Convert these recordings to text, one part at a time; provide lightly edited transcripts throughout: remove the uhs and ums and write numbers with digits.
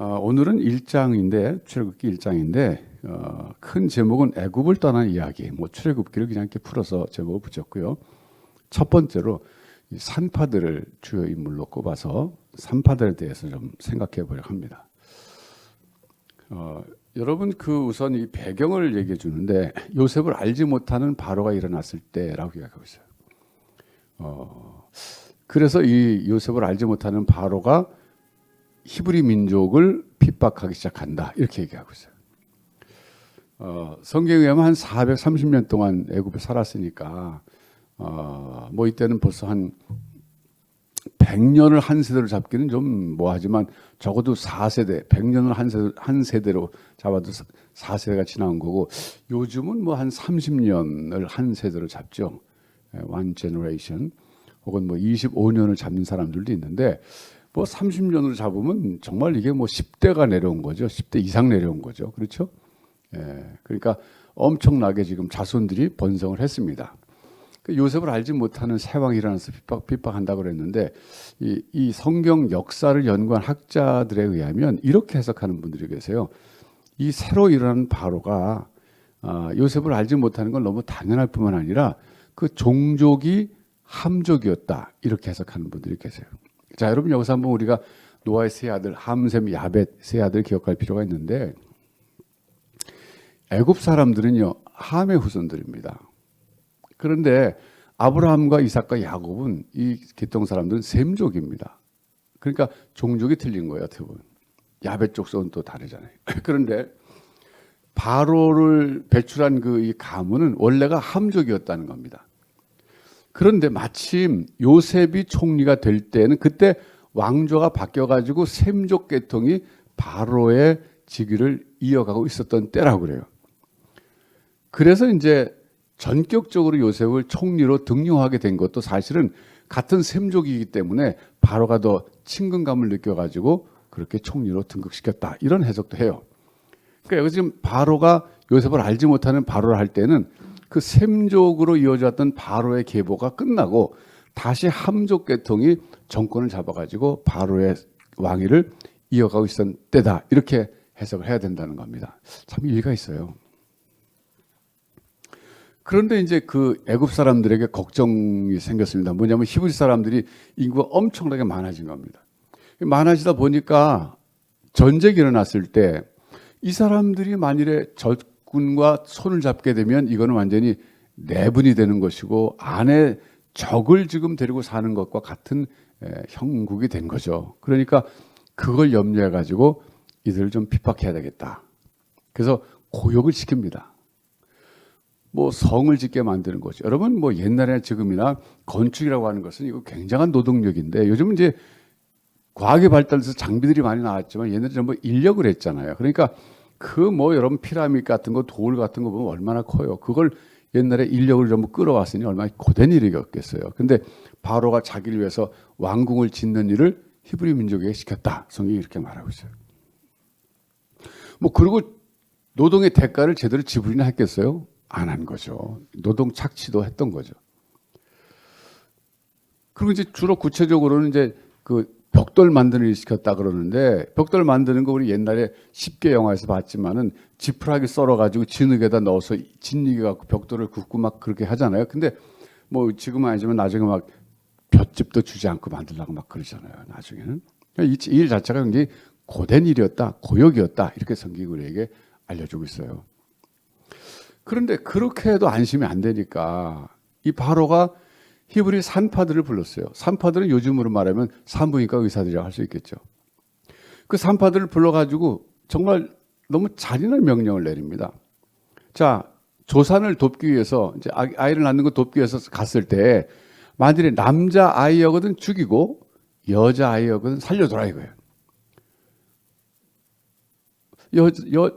오늘은 1장인데 출애굽기 1장인데 큰 제목은 애굽을 떠난 이야기. 뭐 출애굽기를 그냥 이렇게 풀어서 제목을 붙였고요. 첫 번째로 이 산파들을 주요 인물로 꼽아서 산파들에 대해서 좀 생각해 보려고 합니다. 여러분 우선 이 배경을 얘기해 주는데 요셉을 알지 못하는 바로가 일어났을 때라고 이야기하고 있어요. 그래서 이 요셉을 알지 못하는 바로가 히브리 민족을 핍박하기 시작한다 이렇게 얘기하고 있어요. 성경에 의하면 한 430년 동안 애굽에 살았으니까 뭐 이때는 벌써 한 100년을 한 세대로 잡기는 좀 뭐하지만 적어도 4세대, 100년을 한 세대로 잡아도 4세대가 지나온 거고 요즘은 뭐 한 30년을 한 세대로 잡죠. one generation 혹은 뭐 25년을 잡는 사람들도 있는데 뭐 30년으로 잡으면 정말 이게 뭐 10대가 내려온 거죠. 10대 이상 내려온 거죠. 그렇죠? 그러니까 엄청나게 지금 자손들이 번성을 했습니다. 요셉을 알지 못하는 세왕이 일어나서 핍박한다고 그랬는데 이 성경 역사를 연구한 학자들에 의하면 이렇게 해석하는 분들이 계세요. 이 새로 일어난 바로가 요셉을 알지 못하는 건 너무 당연할 뿐만 아니라 그 종족이 함족이었다 이렇게 해석하는 분들이 계세요. 자, 여러분 여기서 한번 우리가 노아의 세 아들 함셈, 야벳 세 아들 기억할 필요가 있는데 애굽 사람들은요 함의 후손들입니다. 그런데 아브라함과 이삭과 야곱은 이 기똥 사람들은 셈족입니다. 그러니까 종족이 틀린 거예요. 어떻게 보면 야벳 족속은 또 다르잖아요. 그런데 바로를 배출한 이 가문은 원래가 함족이었다는 겁니다. 그런데 마침 요셉이 총리가 될 때는 그때 왕조가 바뀌어가지고 셈족 계통이 바로의 직위를 이어가고 있었던 때라고 그래요. 그래서 이제 전격적으로 요셉을 총리로 등용하게 된 것도 사실은 같은 셈족이기 때문에 바로가 더 친근감을 느껴가지고 그렇게 총리로 등극시켰다 이런 해석도 해요. 그러니까 여기 지금 바로가 요셉을 알지 못하는 바로를 할 때는 그 셈족으로 이어졌던 바로의 계보가 끝나고 다시 함족 계통이 정권을 잡아가지고 바로의 왕위를 이어가고 있었던 때다 이렇게 해석을 해야 된다는 겁니다. 참 일리가 있어요. 그런데 이제 애굽 사람들에게 걱정이 생겼습니다. 뭐냐면 히브리 사람들이 인구가 엄청나게 많아진 겁니다. 많아지다 보니까 전쟁이 일어났을 때 이 사람들이 만일에 적군과 손을 잡게 되면 이거는 완전히 내분이 되는 것이고 안에 적을 지금 데리고 사는 것과 같은 형국이 된 거죠. 그러니까 그걸 염려해 가지고 이들을 좀 핍박해야 되겠다. 그래서 고욕을 시킵니다. 뭐 성을 짓게 만드는 거죠. 여러분 뭐 옛날이나 지금이나 건축이라고 하는 것은 이거 굉장한 노동력인데 요즘은 이제 과학이 발달해서 장비들이 많이 나왔지만 옛날에 전부 인력을 했잖아요. 그러니까 뭐 여러분 피라미드 같은 거 돌 같은 거 보면 얼마나 커요. 그걸 옛날에 인력을 전부 끌어왔으니 얼마나 고된 일이었겠어요. 근데 바로가 자기를 위해서 왕궁을 짓는 일을 히브리 민족에게 시켰다. 성경이 이렇게 말하고 있어요. 뭐 그리고 노동의 대가를 제대로 지불이나 했겠어요? 안 한 거죠. 노동 착취도 했던 거죠. 그리고 이제 주로 구체적으로는 이제 벽돌 만드는 일 시켰다 그러는데 벽돌 만드는 거 우리 옛날에 10개 영화에서 봤지만은 지푸라기 썰어가지고 진흙에다 넣어서 진흙에 갖고 벽돌을 굽고 막 그렇게 하잖아요. 근데 뭐 지금은 아니지만 나중에 막 볏짚도 주지 않고 만들려고 막 그러잖아요. 나중에는 이 일 자체가 굉장히 고된 일이었다, 고역이었다 이렇게 성경이 우리에게 알려주고 있어요. 그런데 그렇게 해도 안심이 안 되니까 이 바로가 히브리 산파들을 불렀어요. 산파들은 요즘으로 말하면 산부인과 의사들이라고 할 수 있겠죠. 그 산파들을 불러가지고 정말 너무 잔인한 명령을 내립니다. 자, 조산을 돕기 위해서 이제 아이를 낳는 거 돕기 위해서 갔을 때 만일에 남자 아이여거든 죽이고 여자 아이여거든 살려둬라 이거예요.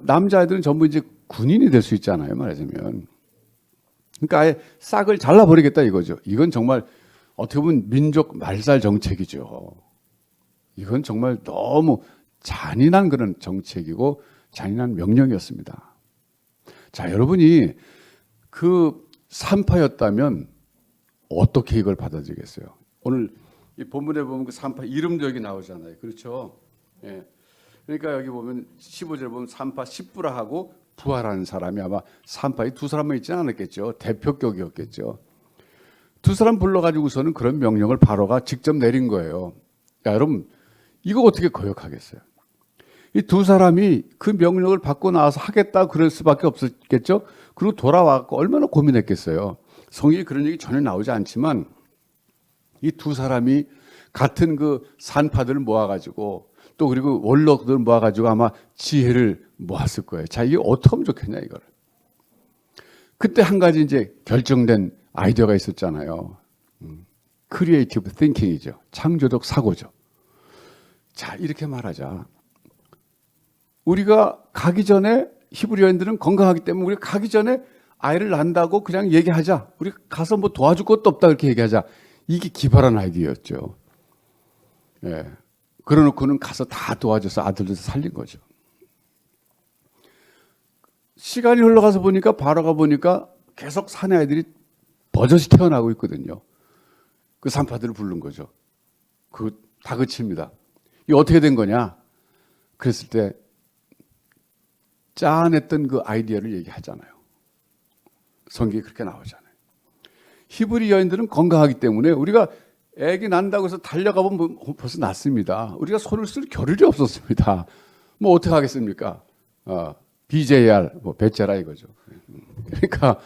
남자아이들은 전부 이제 군인이 될 수 있잖아요, 말하자면. 그러니까 아예 싹을 잘라버리겠다 이거죠. 이건 정말 어떻게 보면 민족 말살 정책이죠. 이건 정말 너무 잔인한 그런 정책이고 잔인한 명령이었습니다. 자, 여러분이 산파였다면 어떻게 이걸 받아들이겠어요? 오늘 이 본문에 보면 산파 이름도 여기 나오잖아요. 그렇죠? 예. 그러니까 여기 보면 15절 보면 산파 십부라 하고 부하라는 사람이 아마 산파 이 두 사람만 있지는 않았겠죠. 대표격이었겠죠. 두 사람 불러가지고서는 그런 명령을 바로가 직접 내린 거예요. 야, 여러분 이거 어떻게 거역하겠어요? 이 두 사람이 그 명령을 받고 나와서 하겠다 그럴 수밖에 없었겠죠. 그리고 돌아와서 얼마나 고민했겠어요. 성경에 그런 얘기 전혀 나오지 않지만 이 두 사람이 같은 그 산파들을 모아가지고 또 그리고 원로들 모아가지고 아마 지혜를 모았을 거예요. 자, 이게 어떻게 하면 좋겠냐 이거를. 그때 한 가지 이제 결정된 아이디어가 있었잖아요. 크리에이티브 띵킹이죠. 창조적 사고죠. 자, 이렇게 말하자. 우리가 가기 전에 히브리어인들은 건강하기 때문에 우리가 가기 전에 아이를 낳는다고 그냥 얘기하자. 우리 가서 뭐 도와줄 것도 없다 그렇게 얘기하자. 이게 기발한 아이디어였죠. 예. 그러놓고는 가서 다 도와줘서 아들들 살린 거죠. 시간이 흘러가서 보니까 바로가 보니까 계속 사내 아이들이 버젓이 태어나고 있거든요. 그 산파들을 부른 거죠. 그 다그칩니다. 이게 어떻게 된 거냐? 그랬을 때 짜냈던 그 아이디어를 얘기하잖아요. 성경이 그렇게 나오잖아요. 히브리 여인들은 건강하기 때문에 우리가 애기 난다고 해서 달려가보면 벌써 낫습니다. 우리가 손을 쓸 겨를이 없었습니다. 뭐 어떻게 하겠습니까? BJR, 뭐 배째라 이거죠. 그러니까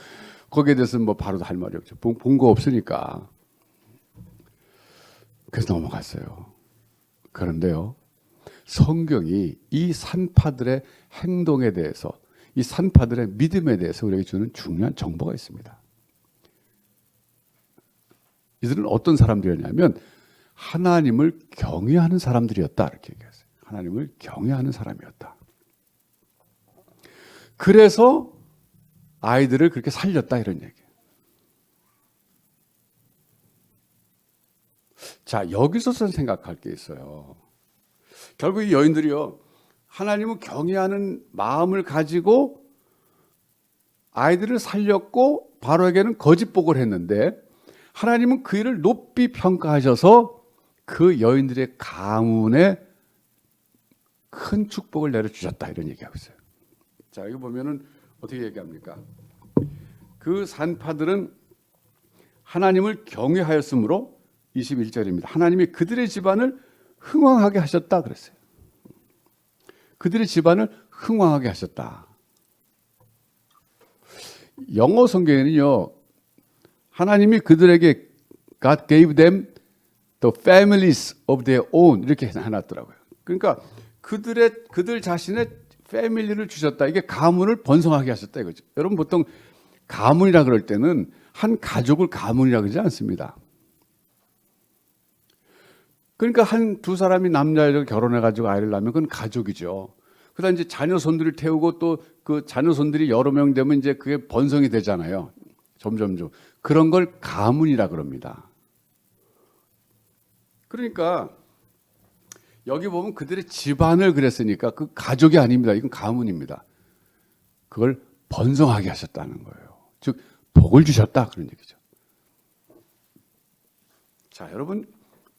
거기에 대해서는 뭐 바로 할 말이 없죠. 본 거 없으니까. 그래서 넘어갔어요. 그런데요, 성경이 이 산파들의 행동에 대해서, 이 산파들의 믿음에 대해서 우리에게 주는 중요한 정보가 있습니다. 이들은 어떤 사람들이었냐면 하나님을 경외하는 사람들이었다 이렇게 얘기했어요. 하나님을 경외하는 사람이었다. 그래서 아이들을 그렇게 살렸다 이런 얘기예요. 자, 여기서 생각할 게 있어요. 결국 이 여인들이요, 하나님을 경외하는 마음을 가지고 아이들을 살렸고 바로에게는 거짓복을 했는데 하나님은 그 일을 높이 평가하셔서 그 여인들의 가문에 큰 축복을 내려주셨다 이런 얘기하고 있어요. 자, 여기 보면은 어떻게 얘기합니까? 그 산파들은 하나님을 경외하였으므로 21절입니다. 하나님이 그들의 집안을 흥왕하게 하셨다 그랬어요. 그들의 집안을 흥왕하게 하셨다. 영어 성경에는요, 하나님이 그들에게 God gave them the families of their own 이렇게 해놨더라고요. 그러니까 그들 자신의 패밀리를 주셨다. 이게 가문을 번성하게 하셨다 이거죠. 여러분 보통 가문이라 그럴 때는 한 가족을 가문이라 그러지 않습니다. 그러니까 두 사람이 남자애를 결혼해가지고 아이를 낳으면 그건 가족이죠. 그다음 이제 자녀손들을 태우고 또 그 자녀손들이 여러 명 되면 이제 그게 번성이 되잖아요. 점점점. 그런 걸 가문이라 그럽니다. 그러니까 여기 보면 그들의 집안을 그랬으니까 그 가족이 아닙니다. 이건 가문입니다. 그걸 번성하게 하셨다는 거예요. 즉 복을 주셨다 그런 얘기죠. 자, 여러분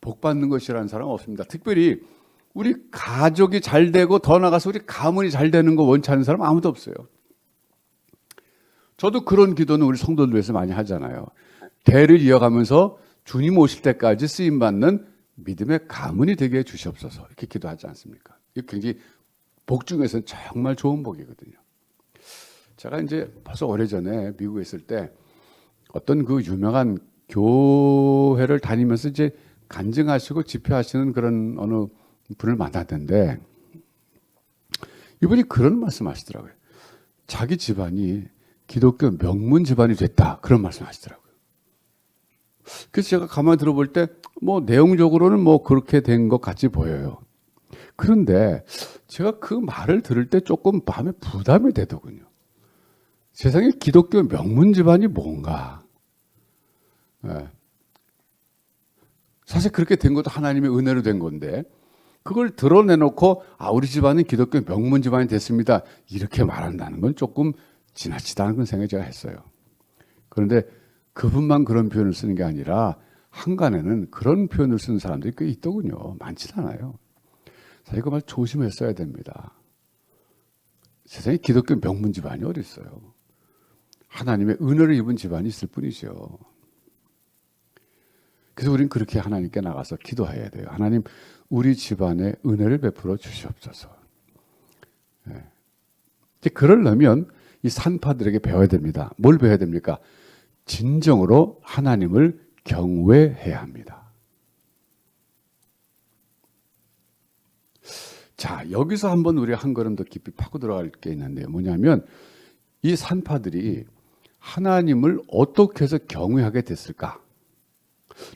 복 받는 것이라는 사람 없습니다. 특별히 우리 가족이 잘 되고 더 나아가서 우리 가문이 잘 되는 거 원치 않는 사람 아무도 없어요. 저도 그런 기도는 우리 성도들 위해서 많이 하잖아요. 대를 이어가면서 주님 오실 때까지 쓰임받는 믿음의 가문이 되게 해 주시옵소서 이렇게 기도하지 않습니까? 이게 굉장히 복 중에서는 정말 좋은 복이거든요. 제가 이제 벌써 오래전에 미국에 있을 때 어떤 그 유명한 교회를 다니면서 이제 간증하시고 집회하시는 그런 어느 분을 만났는데 이분이 그런 말씀 하시더라고요. 자기 집안이 기독교 명문 집안이 됐다 그런 말씀 하시더라고요. 그래서 제가 가만히 들어볼 때 뭐 내용적으로는 뭐 그렇게 된 것 같이 보여요. 그런데 제가 그 말을 들을 때 조금 마음에 부담이 되더군요. 세상에 기독교 명문 집안이 뭔가. 네. 사실 그렇게 된 것도 하나님의 은혜로 된 건데 그걸 드러내놓고 우리 집안은 기독교 명문 집안이 됐습니다. 이렇게 말한다는 건 조금 지나치다는 그런 생각이 제가 했어요. 그런데 그분만 그런 표현을 쓰는 게 아니라 한간에는 그런 표현을 쓰는 사람들이 꽤 있더군요. 많지 않아요. 자, 이거 말 조심했어야 됩니다. 세상에 기독교 명문 집안이 어디 있어요? 하나님의 은혜를 입은 집안이 있을 뿐이죠. 그래서 우리는 그렇게 하나님께 나가서 기도해야 돼요. 하나님, 우리 집안에 은혜를 베풀어 주시옵소서. 네. 그러려면 이 산파들에게 배워야 됩니다. 뭘 배워야 됩니까? 진정으로 하나님을 경외해야 합니다. 자, 여기서 한번 우리가 한 걸음 더 깊이 파고 들어갈 게 있는데요. 뭐냐면 이 산파들이 하나님을 어떻게 해서 경외하게 됐을까?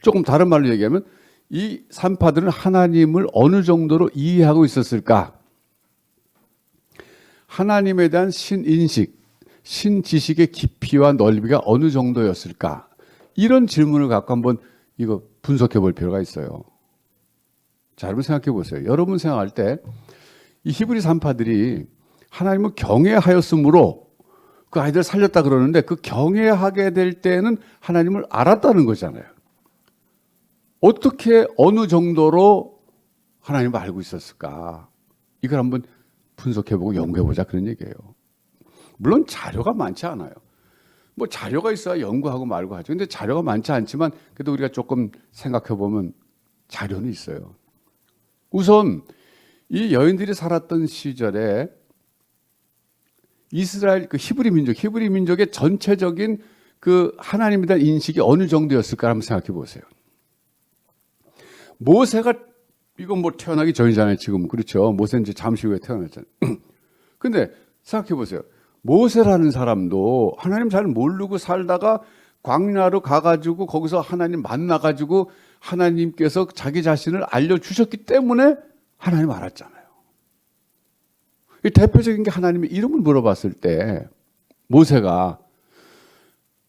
조금 다른 말로 얘기하면 이 산파들은 하나님을 어느 정도로 이해하고 있었을까? 하나님에 대한 신인식, 신지식의 깊이와 넓이가 어느 정도였을까? 이런 질문을 갖고 한번 이거 분석해 볼 필요가 있어요. 자, 여러분 생각해 보세요. 여러분 생각할 때 이 히브리 산파들이 하나님을 경외하였으므로 그 아이들 살렸다 그러는데 그 경외하게 될 때는 하나님을 알았다는 거잖아요. 어떻게 어느 정도로 하나님을 알고 있었을까? 이걸 한번 분석해보고 연구해보자 그런 얘기예요. 물론 자료가 많지 않아요. 뭐 자료가 있어야 연구하고 말고 하죠. 근데 자료가 많지 않지만 그래도 우리가 조금 생각해보면 자료는 있어요. 우선 이 여인들이 살았던 시절에 이스라엘 그 히브리 민족의 전체적인 그 하나님에 대한 인식이 어느 정도였을까 한번 생각해 보세요. 모세가 이건 뭐 태어나기 전이잖아요, 지금. 그렇죠. 모세는 이제 잠시 후에 태어났잖아요. 근데 생각해 보세요. 모세라는 사람도 하나님 잘 모르고 살다가 광야로 가가지고 거기서 하나님 만나가지고 하나님께서 자기 자신을 알려주셨기 때문에 하나님 알았잖아요. 이 대표적인 게 하나님의 이름을 물어봤을 때 모세가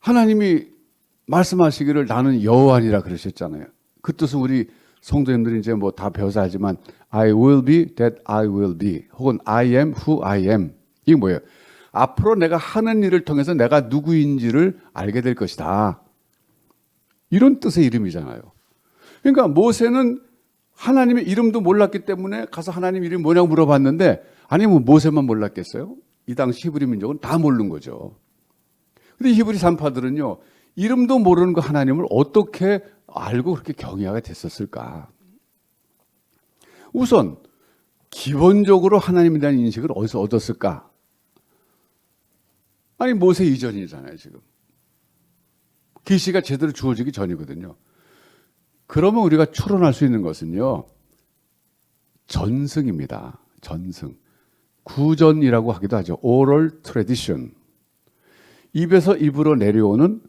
하나님이 말씀하시기를 나는 여호와니라 그러셨잖아요. 그 뜻은 우리 성도님들이 이제 뭐 다 배워서 알지만 I will be that I will be 혹은 I am who I am 이게 뭐예요? 앞으로 내가 하는 일을 통해서 내가 누구인지를 알게 될 것이다. 이런 뜻의 이름이잖아요. 그러니까 모세는 하나님의 이름도 몰랐기 때문에 가서 하나님 이름이 뭐냐고 물어봤는데 아니면 모세만 몰랐겠어요? 이 당시 히브리 민족은 다 모르는 거죠. 근데 히브리 산파들은요, 이름도 모르는 그 하나님을 어떻게 알고 그렇게 경외하게 됐었을까? 우선 기본적으로 하나님에 대한 인식을 어디서 얻었을까? 아니 모세 이전이잖아요, 지금. 계시가 제대로 주어지기 전이거든요. 그러면 우리가 추론할 수 있는 것은요, 전승입니다. 전승. 구전이라고 하기도 하죠. oral tradition. 입에서 입으로 내려오는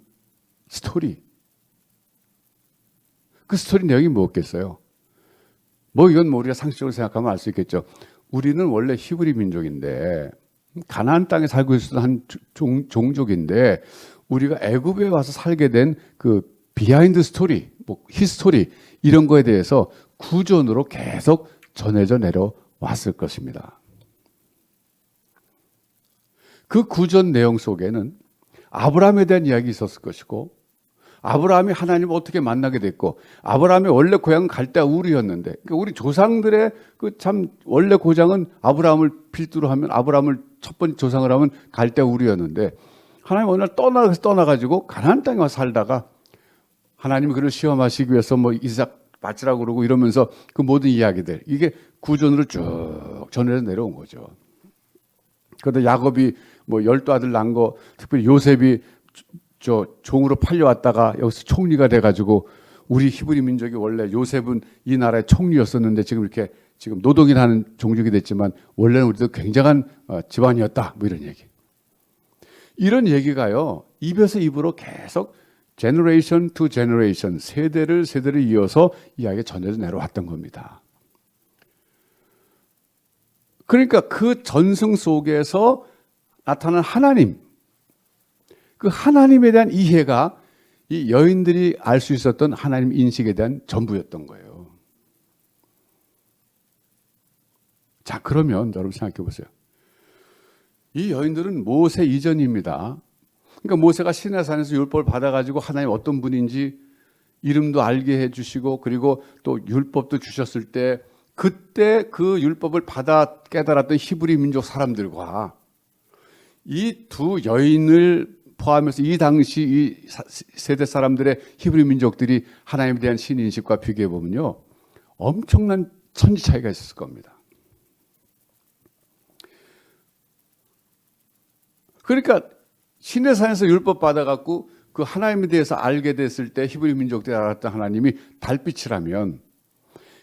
스토리. 그 스토리 내용이 뭐겠어요? 뭐 이건 뭐 우리가 상식적으로 생각하면 알 수 있겠죠. 우리는 원래 히브리 민족인데 가나안 땅에 살고 있었던 한 종족인데 우리가 애굽에 와서 살게 된 그 비하인드 스토리, 뭐 히스토리 이런 거에 대해서 구전으로 계속 전해져 내려왔을 것입니다. 그 구전 내용 속에는 아브라함에 대한 이야기 있었을 것이고 아브라함이 하나님을 어떻게 만나게 됐고 아브라함의 원래 고향은 갈대아 우르였는데 그러니까 우리 조상들의 그 참 원래 고장은 아브라함을 필두로 하면 아브라함을 첫 번째 조상을 하면 갈대아 우르였는데 하나님 어느 날 떠나가지고 가나안 땅에 와서 살다가 하나님이 그를 시험하시기 위해서 뭐 이삭 바치라고 그러고 이러면서 그 모든 이야기들 이게 구전으로 쭉 전해져 내려온 거죠. 그런데 야곱이 뭐 12아들 낳은 거 특별히 요셉이 저 종으로 팔려왔다가 여기서 총리가 돼가지고 우리 히브리 민족이 원래 요셉은 이 나라의 총리였었는데 지금 이렇게 지금 노동이라는 종족이 됐지만 원래는 우리도 굉장한 집안이었다 뭐 이런 얘기. 이런 얘기가요 입에서 입으로 계속 제너레이션 투 제너레이션 세대를 이어서 이야기가 전해져 내려왔던 겁니다. 그러니까 그 전승 속에서 나타난 하나님, 그 하나님에 대한 이해가 이 여인들이 알 수 있었던 하나님 인식에 대한 전부였던 거예요. 자, 그러면 여러분 생각해 보세요. 이 여인들은 모세 이전입니다. 그러니까 모세가 시내산에서 율법을 받아가지고 하나님 어떤 분인지 이름도 알게 해주시고 그리고 또 율법도 주셨을 때 그때 그 율법을 받아 깨달았던 히브리 민족 사람들과 이 두 여인을 포함해서 이 당시 이 세대 사람들의 히브리 민족들이 하나님에 대한 신인식과 비교해 보면요, 엄청난 천지 차이가 있었을 겁니다. 그러니까 시내산에서 율법 받아갖고 그 하나님에 대해서 알게 됐을 때 히브리 민족들이 알았던 하나님이 달빛이라면,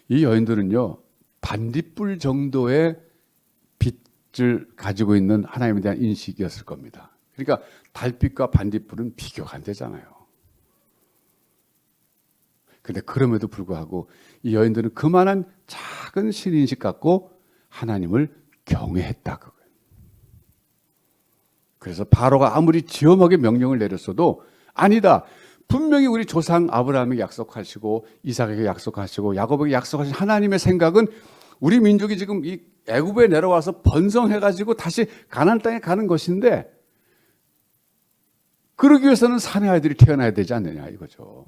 이 여인들은요 반딧불 정도의 빛을 가지고 있는 하나님에 대한 인식이었을 겁니다. 그러니까 달빛과 반딧불은 비교가 안 되잖아요. 근데 그럼에도 불구하고 이 여인들은 그만한 작은 신인식 갖고 하나님을 경외했다, 그거예요. 그래서 바로가 아무리 지엄하게 명령을 내렸어도 아니다, 분명히 우리 조상 아브라함에게 약속하시고 이삭에게 약속하시고 야곱에게 약속하신 하나님의 생각은 우리 민족이 지금 이 애굽에 내려와서 번성해가지고 다시 가나안 땅에 가는 것인데, 그러기 위해서는 사내 아이들이 태어나야 되지 않느냐 이거죠.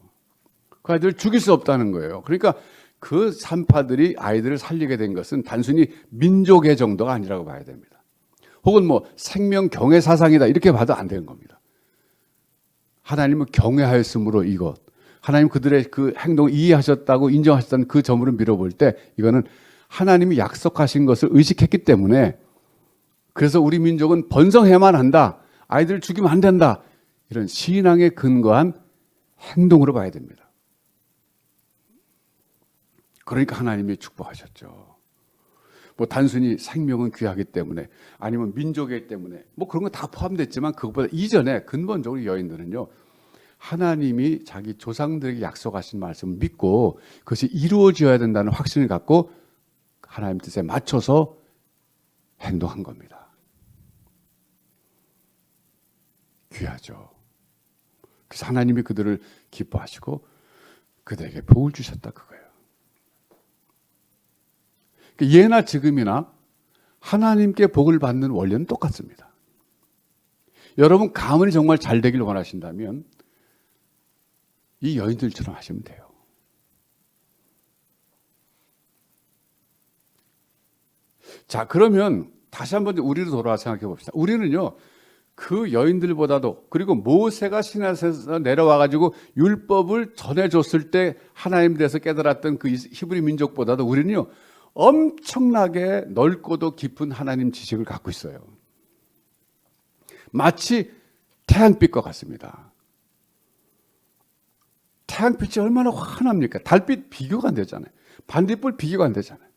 그 아이들을 죽일 수 없다는 거예요. 그러니까 그 산파들이 아이들을 살리게 된 것은 단순히 민족의 정도가 아니라고 봐야 됩니다. 혹은 뭐 생명 경외 사상이다 이렇게 봐도 안 되는 겁니다. 하나님을 경외하였으므로 이것, 하나님 그들의 그 행동을 이해하셨다고 인정하셨다는 그 점으로 밀어볼 때 이거는 하나님이 약속하신 것을 의식했기 때문에, 그래서 우리 민족은 번성해야만 한다, 아이들을 죽이면 안 된다, 이런 신앙에 근거한 행동으로 봐야 됩니다. 그러니까 하나님이 축복하셨죠. 뭐 단순히 생명은 귀하기 때문에 아니면 민족이기 때문에 뭐 그런 거 다 포함됐지만 그것보다 이전에 근본적으로 여인들은요, 하나님이 자기 조상들에게 약속하신 말씀을 믿고 그것이 이루어져야 된다는 확신을 갖고 하나님 뜻에 맞춰서 행동한 겁니다. 귀하죠. 그래서 하나님이 그들을 기뻐하시고 그들에게 복을 주셨다, 그거예요. 예나 지금이나 하나님께 복을 받는 원리는 똑같습니다. 여러분 가문이 정말 잘 되길 원하신다면 이 여인들처럼 하시면 돼요. 자, 그러면 다시 한번 우리로 돌아와 생각해 봅시다. 우리는요 그 여인들보다도, 그리고 모세가 시내에서 내려와 가지고 율법을 전해줬을 때 하나님에 대해서 깨달았던 그 히브리 민족보다도 우리는요 엄청나게 넓고도 깊은 하나님 지식을 갖고 있어요. 마치 태양빛과 같습니다. 태양빛이 얼마나 환합니까? 달빛 비교가 안 되잖아요. 반딧불 비교가 안 되잖아요.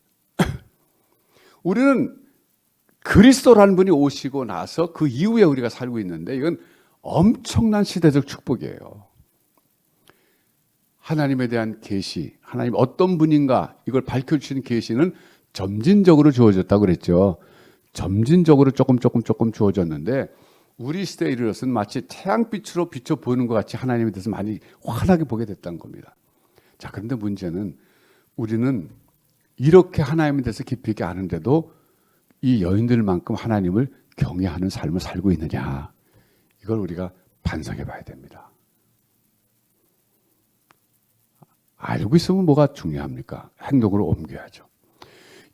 우리는 그리스도라는 분이 오시고 나서 그 이후에 우리가 살고 있는데 이건 엄청난 시대적 축복이에요. 하나님에 대한 계시, 하나님 어떤 분인가 이걸 밝혀주시는 계시는 점진적으로 주어졌다고 그랬죠. 점진적으로 조금 주어졌는데 우리 시대에 이르러서는 마치 태양빛으로 비춰 보이는 것 같이 하나님에 대해서 많이 환하게 보게 됐다는 겁니다. 자, 그런데 문제는 우리는 이렇게 하나님에 대해서 깊이 있게 아는데도 이 여인들만큼 하나님을 경외하는 삶을 살고 있느냐, 이걸 우리가 반성해 봐야 됩니다. 알고 있으면 뭐가 중요합니까? 행동으로 옮겨야죠.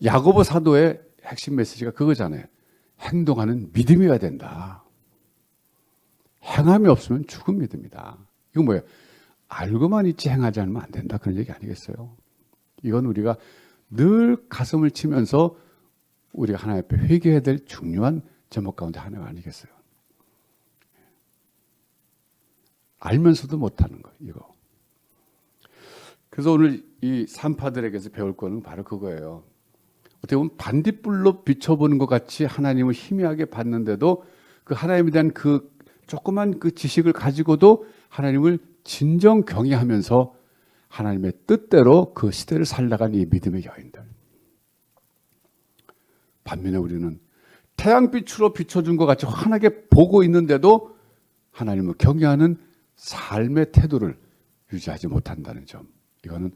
야고보 사도의 핵심 메시지가 그거잖아요. 행동하는 믿음이어야 된다. 행함이 없으면 죽은 믿음이다. 이건 뭐예요? 알고만 있지 행하지 않으면 안 된다, 그런 얘기 아니겠어요? 이건 우리가 늘 가슴을 치면서 우리가 하나님 앞에 회개해야 될 중요한 제목 가운데 하나가 아니겠어요? 알면서도 못하는 거예요, 이거. 그래서 오늘 이 산파들에게서 배울 거는 바로 그거예요. 어떻게 보면 반딧불로 비춰보는 것 같이 하나님을 희미하게 봤는데도 그 하나님에 대한 그 조그만 그 지식을 가지고도 하나님을 진정 경외하면서 하나님의 뜻대로 그 시대를 살아간 이 믿음의 여인들. 반면에 우리는 태양빛으로 비춰준 것 같이 환하게 보고 있는데도 하나님을 경외하는 삶의 태도를 유지하지 못한다는 점, 이거는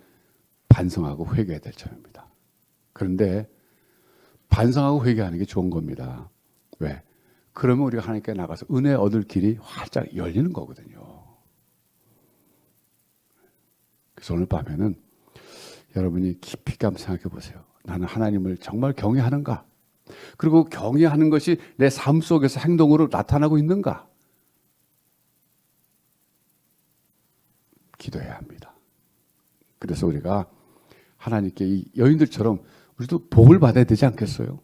반성하고 회개해야 될 점입니다. 그런데 반성하고 회개하는 게 좋은 겁니다. 왜? 그러면 우리가 하나님께 나가서 은혜 얻을 길이 활짝 열리는 거거든요. 그래서 오늘 밤에는 여러분이 깊이 한번 생각해 보세요. 나는 하나님을 정말 경외하는가? 그리고 경외하는 것이 내 삶 속에서 행동으로 나타나고 있는가? 기도해야 합니다. 그래서 우리가 하나님께 이 여인들처럼 우리도 복을 받아야 되지 않겠어요?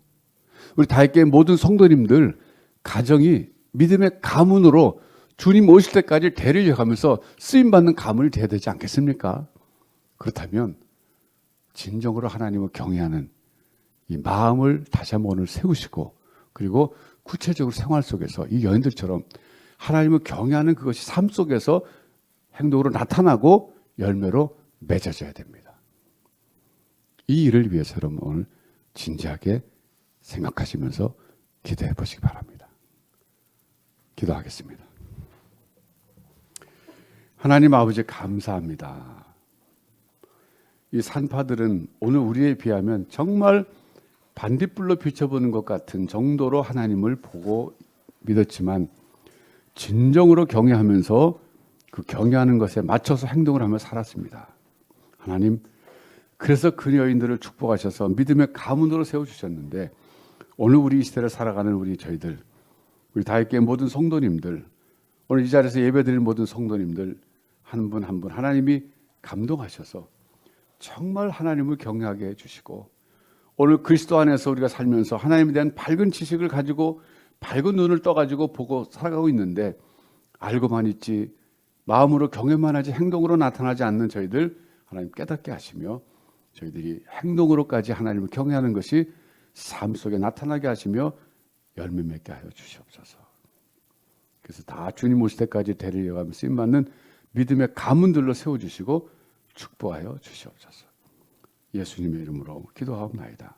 우리 다윗교회 모든 성도님들 가정이 믿음의 가문으로 주님 오실 때까지 대를 이어가면서 쓰임받는 가문이 되어야 되지 않겠습니까? 그렇다면 진정으로 하나님을 경외하는 이 마음을 다시 한번 오늘 세우시고, 그리고 구체적으로 생활 속에서 이 여인들처럼 하나님을 경외하는 그것이 삶 속에서 행동으로 나타나고 열매로 맺어져야 됩니다. 이 일을 위해서 여러분 오늘 진지하게 생각하시면서 기도해 보시기 바랍니다. 기도하겠습니다. 하나님 아버지 감사합니다. 이 산파들은 오늘 우리에 비하면 정말 반딧불로 비춰보는 것 같은 정도로 하나님을 보고 믿었지만 진정으로 경외하면서 그 경외하는 것에 맞춰서 행동을 하며 살았습니다. 하나님, 그래서 그 여인들을 축복하셔서 믿음의 가문으로 세워주셨는데 오늘 우리 이 시대를 살아가는 우리 저희들, 우리 다윗교회 모든 성도님들, 오늘 이 자리에서 예배드릴 모든 성도님들 한 분 한 분 하나님이 감동하셔서 정말 하나님을 경외하게 해주시고 오늘 그리스도 안에서 우리가 살면서 하나님에 대한 밝은 지식을 가지고 밝은 눈을 떠가지고 보고 살아가고 있는데 알고만 있지 마음으로 경외만 하지 행동으로 나타나지 않는 저희들 하나님 깨닫게 하시며 저희들이 행동으로까지 하나님을 경외하는 것이 삶 속에 나타나게 하시며 열매 맺게 하여 주시옵소서. 그래서 다 주님 오실 때까지 대를 이어가며 쓰임받는 믿음의 가문들로 세워주시고 축복하여 주시옵소서. 예수님의 이름으로 기도하옵나이다.